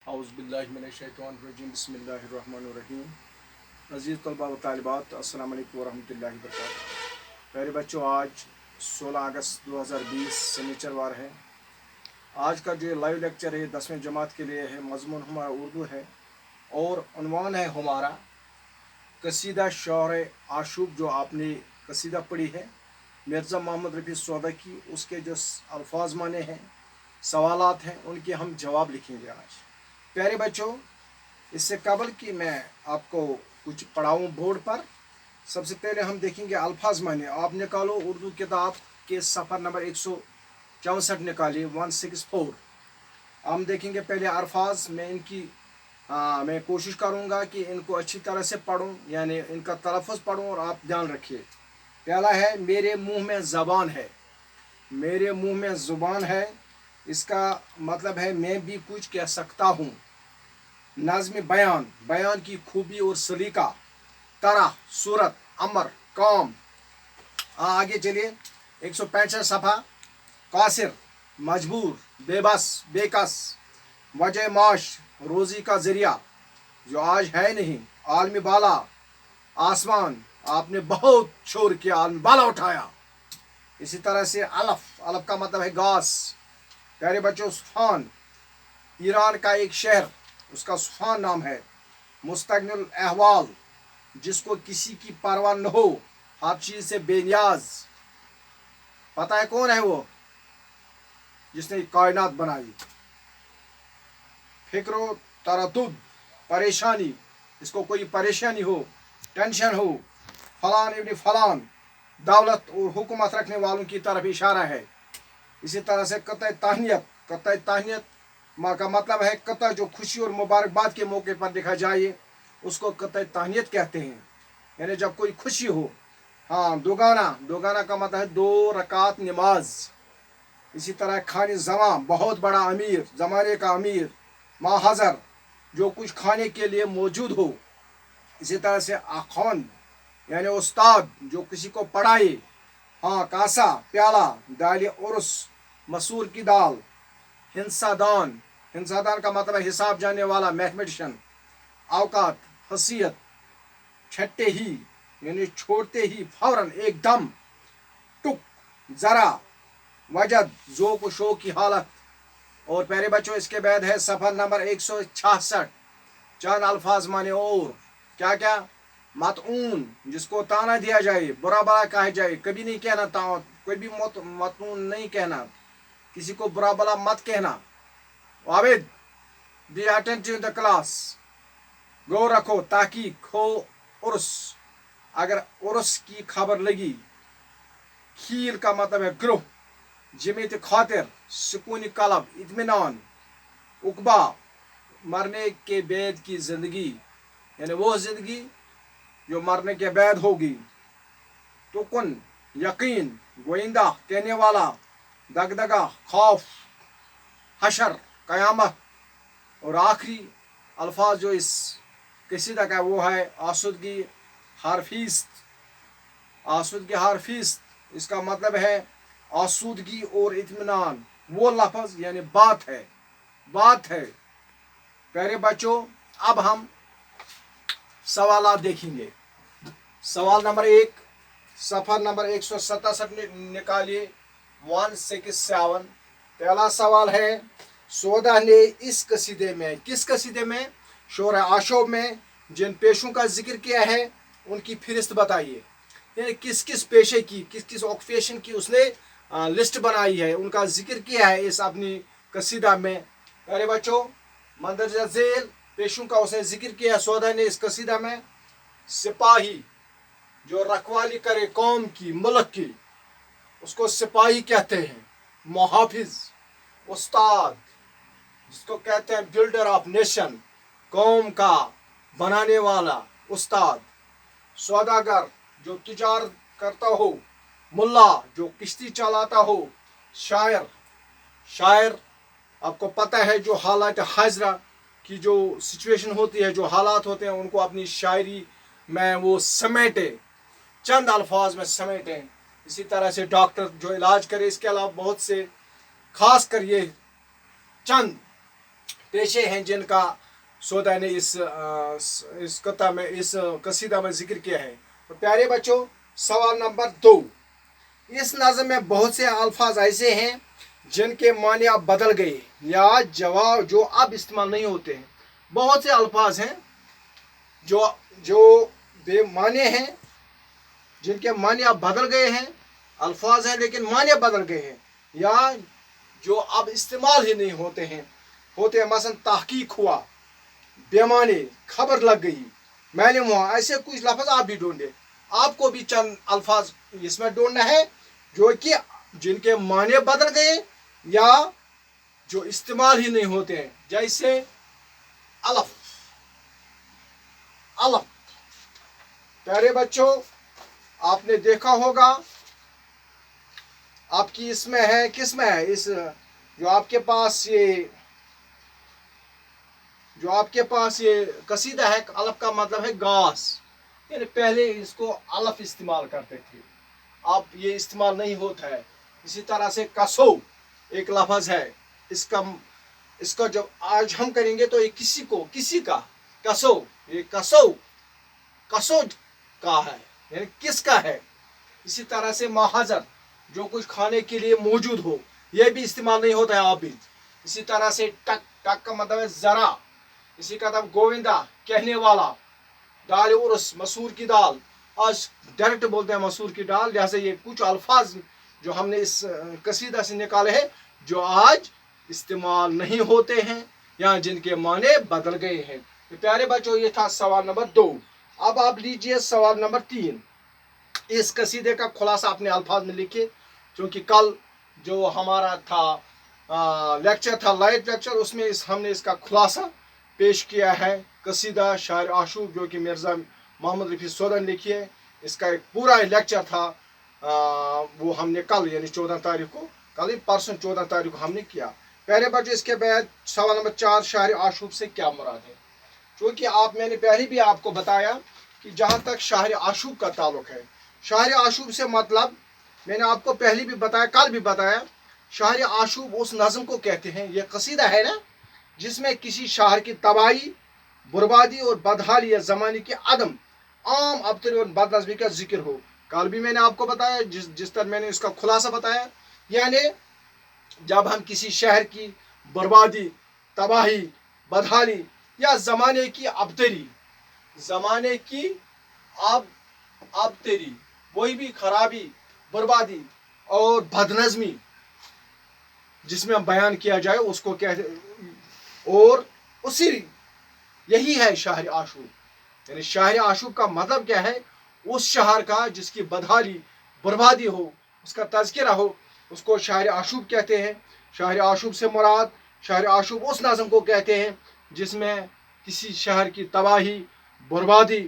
औज़ुबिल्लाहिमिनश्शैतानिर्रजीम बिस्मिल्लाहिर्रहमानिर्रहीम। अज़ीज़ तलबा व तालिबात, अस्सलामु अलैकुम वरहमतुल्लाहि वबरकातुहू। प्यारे बच्चों, आज 16 अगस्त 2020 शनिचरवार है। आज का जो लाइव लेक्चर है 10वीं जमात के लिए है। मज़मून हमारा उर्दू है और उन्वान है हमारा कसीदा शौर आशूब। जो आपने कसीदा पढ़ी है मिर्ज़ा मोहम्मद रफ़ी सौदा की, उसके जो अल्फाज माने हैं, सवालात हैं, उनके हम जवाब लिखेंगे आज। प्यारे बच्चों, इससे कबल कि मैं आपको कुछ पढ़ाऊँ बोर्ड पर, सबसे पहले हम देखेंगे अल्फाज माने। आप निकालो उर्दू किताब के सफ़र नंबर 164 निकालिए, 164। हम देखेंगे पहले अल्फाज। मैं कोशिश करूँगा कि इनको अच्छी तरह से पढ़ूँ, यानी इनका तलफ़्फ़ुज़ पढ़ूँ और आप ध्यान रखिए। पहला है मेरे मुँह में ज़बान है। मेरे मुँह में ज़ुबान है, इसका मतलब है मैं भी कुछ कह सकता हूँ। नाज़्म बयान, बयान की खूबी और सलीका। तरह, सूरत, अमर, काम। आगे चलिए 165 सफ़ा। कासिर, मजबूर, बेबस, बेकस। वजह माश, रोज़ी का ज़रिया जो आज है नहीं। आलमी बाला, आसमान, आपने बहुत शोर किया, आलमी बाला उठाया। इसी तरह से अलफ, अलफ का मतलब है घास। प्यारे बच्चों, सुफ़ान, ईरान का एक शहर, उसका सुफ़ान नाम है। मुस्तक़निल अहवाल, जिसको किसी की परवाह न हो, हर चीज़ से बेनियाज। पता है कौन है वो? जिसने कायनात बनाई। फिक्र तरद्दुद, परेशानी, इसको कोई परेशानी हो, टेंशन हो। फलान इब्न फलान, दौलत और हुकूमत रखने वालों की तरफ इशारा है। इसी तरह से कतई ताहनियत, कतई ताहनियत का मतलब है कतई जो खुशी और मुबारकबाद के मौके पर दिखा जाए, उसको कतई ताहनियत कहते हैं, यानी जब कोई खुशी हो। हाँ, दोगाना, दोगाना का मतलब है 2 रकात नमाज। इसी तरह खाने जमा, बहुत बड़ा अमीर, ज़माने का अमीर। माहज़र, जो कुछ खाने के लिए मौजूद हो। इसी तरह से आखौन, यानी उस्ताद, जो किसी को पढ़ाए। हाँ, कासा, प्याला। दाल उर्स, मसूर की दाल। हिंसादान, हिंसादान का मतलब है हिसाब जानने वाला, मैथमेटिशियन। औकात, हसीयत, छट्टे ही, यानी छोड़ते ही, फौरन, एकदम। टुक, ज़रा। वजद, ज़ोक शो की हालत। और प्यारे बच्चों, इसके बाद है सफ़र नंबर 166। चंद अल्फाज माने और क्या क्या? मतऊन, जिसको ताना दिया जाए, बुरा भला कहा जाए, कभी नहीं कहना कोई भी मतऊन नहीं कहना, किसी को बुरा भला मत कहना। Abid, be attentive in the class. गो रखो, ताकि खो, उर्स, अगर उर्स की खबर लगी। खील का मतलब है ग्रोह। जमीत खातिर, सुकून कलब, इत्मीनान। उकबा, मरने के बाद की ज़िंदगी, यानी वो ज़िंदगी जो मरने के बाद होगी। तुकुन, यकीन, गोइंदा, कहने वाला। दगदगा, खौफ। हशर, क़यामत। और आखिरी अल्फाज जो इस कसीदा का वो है आसूदगी हर फीसद। आसूदगी हर फीसद, इसका मतलब है आसूदगी और इत्मीनान। वो लफ्ज़ यानी बात है, बात है। प्यारे बच्चों, अब हम सवालात देखेंगे। सवाल नंबर 1, सफ़र नंबर 167 निकालिए, 167। पहला सवाल है, सौदा ने इस कसीदे में, किस कसीदे में? शौर आशूब में जिन पेशों का जिक्र किया है उनकी फहरिस्त बताइए। यानी किस किस पेशे की, किस किस ऑक्यूपेशन की उसने लिस्ट बनाई है, उनका जिक्र किया है इस अपनी कसीदा में। अरे बच्चों, मंदरजा झेल पेशों का उसने जिक्र किया है सौदा ने इस कसीदा में। सिपाही, जो रखवाली करे कौम की, मुल्क की, उसको सिपाही कहते हैं। मुहाफिज, उस्ताद, जिसको कहते हैं बिल्डर ऑफ नेशन, कौम का बनाने वाला, उस्ताद। सौदागर, जो तिजारत करता हो। मुल्ला, जो किश्ती चलाता हो। शायर, शायर आपको पता है जो हालात हाजरा की जो सिचुएशन होती है, जो हालात होते हैं, उनको अपनी शायरी में वो समेटे, चंद अल्फाज में समेटे। इसी तरह से डॉक्टर, जो इलाज करे। इसके अलावा बहुत से, खास कर ये चंद पेशे हैं जिनका सौदा ने इस कथा में, इस कसीदा में जिक्र किया है। तो प्यारे बच्चों, सवाल नंबर 2, इस नज़म में बहुत से अल्फाज ऐसे हैं जिनके माने अब बदल गए या जवाब जो अब इस्तेमाल नहीं होते हैं। बहुत से अल्फाज हैं जो जो बेमाने हैं, जिनके माने अब बदल गए हैं। अल्फाज हैं लेकिन माने बदल गए हैं, या जो अब इस्तेमाल ही नहीं होते हैं। मसलन तहकीक हुआ, बेमाने, खबर लग गई, मालूम हुआ, ऐसे कुछ लफ्ज आप भी ढूंढे। आपको भी चंद अल्फाज इसमें ढूंढना है जो कि जिनके माने बदल गए या जो इस्तेमाल ही नहीं होते हैं। जैसे अलफ। अलफ प्यारे बच्चों, आपने देखा होगा, आपकी इसमें है, किसमें है, इस जो आपके पास ये कसीदा है, अलफ का मतलब है घास। यानी पहले इसको अलफ इस्तेमाल करते थे, अब ये इस्तेमाल नहीं होता है। इसी तरह से कसो एक लफ्ज है, इसका जब आज हम करेंगे तो ये किसी का कसो, ये कसो का है, यानी किसका है। इसी तरह से महाजर, जो कुछ खाने के लिए मौजूद हो, यह भी इस्तेमाल नहीं होता है आप भी। इसी तरह से टक का मतलब है जरा। इसी का मतलब गोविंदा, कहने वाला। दाल उर्स, मसूर की दाल, आज डायरेक्ट बोलते हैं मसूर की दाल। लिहाजा ये कुछ अल्फाज जो हमने इस कसीदा से निकाले हैं जो आज इस्तेमाल नहीं होते हैं या जिनके माने बदल गए हैं। तो प्यारे बच्चों, ये था सवाल नंबर 2। अब आप लीजिए सवाल नंबर 3। इस कसीदे का खुलासा अपने अल्फाज में लिखिए, क्योंकि कल जो हमारा था लेक्चर था, लाइव लेक्चर, उसमें हमने इसका खुलासा पेश किया है। कसीदा शायर आशूक जो कि मिर्ज़ा मोहम्मद रफ़ी सोदन लिखी है, इसका एक पूरा लेक्चर था। वो हमने कल यानी 14 तारीख को, कल परसों 14 तारीख को हमने किया। पहले बच्चों, इसके बाद सवाल नंबर 4, शायर आशूक से क्या मुराद है। क्योंकि मैंने पहले भी आपको बताया कि जहाँ तक शायर आशूक का ताल्लुक है, शायर आशूक से मतलब मैंने आपको पहले भी बताया, कल भी बताया, शायर आशूक उस नज़म को कहते हैं, ये कसीदा है ना, जिसमें किसी शायर की तबाही, बर्बादी और बदहाली या ज़माने की अदम, आम अबतरी और बदनज़मी का जिक्र हो। कल भी मैंने आपको बताया, जिस तरह मैंने इसका खुलासा बताया, यानी जब हम किसी शहर की बर्बादी, तबाही, बदहाली या ज़माने की अबतरी, वही भी खराबी, बर्बादी और बदनज़मी जिसमें बयान किया जाए, उसको कहते, और यही है शायर आशूक। यानी शायर आशूक का मतलब क्या है, उस शहर का जिसकी बदहाली, बर्बादी हो, उसका तज़किरा हो, उसको शायर आशूक कहते हैं। शायर आशूक से मुराद, शायर आशूक उस नज़म को कहते हैं जिसमें किसी शहर की तबाही, बर्बादी,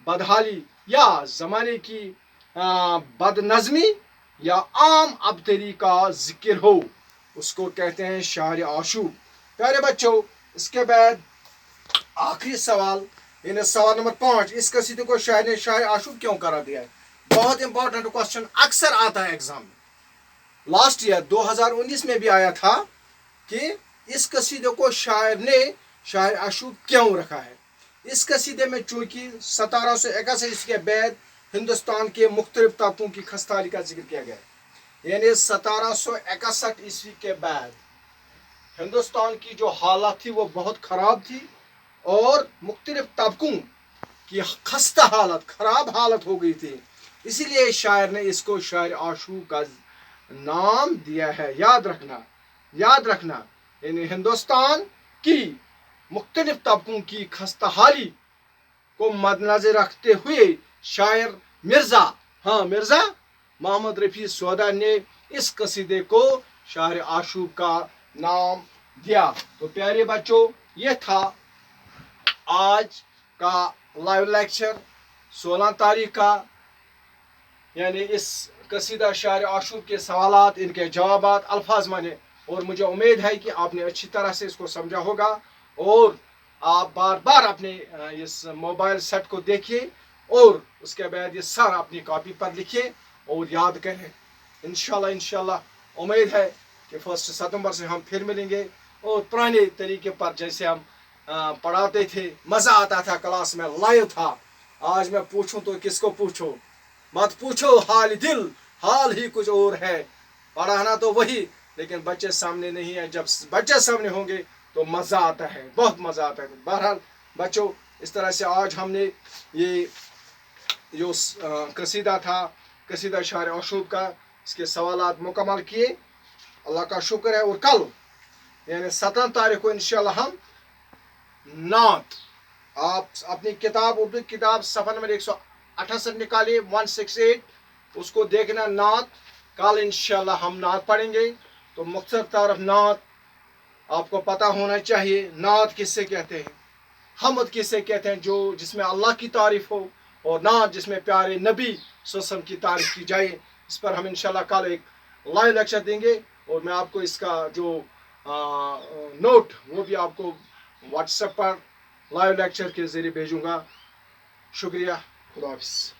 बदहाली या ज़माने की बदनज़मी या आम अबतरी का जिक्र हो, उसको कहते हैं शायर आशूक। प्यारे बच्चों, इसके बाद आखिरी सवाल, यानी सवाल नंबर 5, इस कसीदे को शायर ने शायर आशूक क्यों करा दिया है। बहुत इंपॉर्टेंट क्वेश्चन, अक्सर आता है एग्जाम में। लास्ट ईयर 2019 में भी आया था कि इस कसीदे को शायर ने शायर आशूक क्यों रखा है। इस कसीदे में चूंकि 1761 के बाद हिंदुस्तान के मुख्तलिफ तबकों की खस्ताहाली का जिक्र किया गया, यानी 1761 ईस्वी के बाद हिंदुस्तान की जो हालत थी वो बहुत ख़राब थी और मुख्तलिफ तबकों की खस्ता हालत, ख़राब हालत हो गई थी। इसीलिए शायर ने इसको शायर आशूक का नाम दिया है। याद रखना, यानी हिंदुस्तान की मुख्तलिफ तबकों की खस्ताहाली को मद्देनजर रखते हुए शायर मिर्ज़ा मोहम्मद रफ़ी सोदन ने इस कसीदे को शायर आशूक का नाम दिया। तो प्यारे बच्चों, ये था आज का लाइव लेक्चर 16 तारीख का, यानी इस कसीदा शायर आशूक के सवालात, इनके जवाबात, अल्फाज माने, और मुझे उम्मीद है कि आपने अच्छी तरह से इसको समझा होगा और आप बार बार अपने इस मोबाइल सेट को देखिए और उसके बाद ये सारा अपनी कॉपी पर लिखिए और याद करें। इंशाल्लाह उम्मीद है कि 1 सितंबर से हम फिर मिलेंगे। اور پرانے طریقے پر جیسے ہم پڑھاتے تھے, مزہ آتا تھا کلاس میں, لائیو تھا. آج میں پوچھوں تو کس کو پوچھو, مت پوچھو حال دل, حال ہی کچھ اور ہے. پڑھانا تو وہی, لیکن بچے سامنے نہیں ہے. جب بچے سامنے ہوں گے تو مزہ آتا ہے, بہت مزہ آتا ہے. بہرحال بچوں, اس طرح سے آج ہم نے یہ جو قصیدہ تھا, قصیدہ شاعر عاشور کا, اس کے سوالات مکمل کیے. اللہ کا شکر ہے. اور کل یعنی 17 تاریخ کو انشاءاللہ ہم نعت, آپ اپنی کتاب, اردو کتاب صفحہ نمبر 168 نکالیے, 168, اس کو دیکھنا نعت. کل انشاءاللہ ہم نعت پڑھیں گے. تو مختصر تعارف نعت آپ کو پتہ ہونا چاہیے. نعت کس سے کہتے ہیں, حمد کس سے کہتے ہیں, جس میں اللہ کی تعریف ہو, اور نعت جس میں پیارے نبی صلی اللہ علیہ وسلم کی تعریف کی جائے. اس پر ہم انشاءاللہ کل ایک لائیو لیکچر دیں گے, اور میں آپ کو اس کا جو نوٹ وہ بھی آپ کو واٹس ایپ پر لائیو لیکچر کے ذریعے بھیجوں گا. شکریہ, خدا حافظ.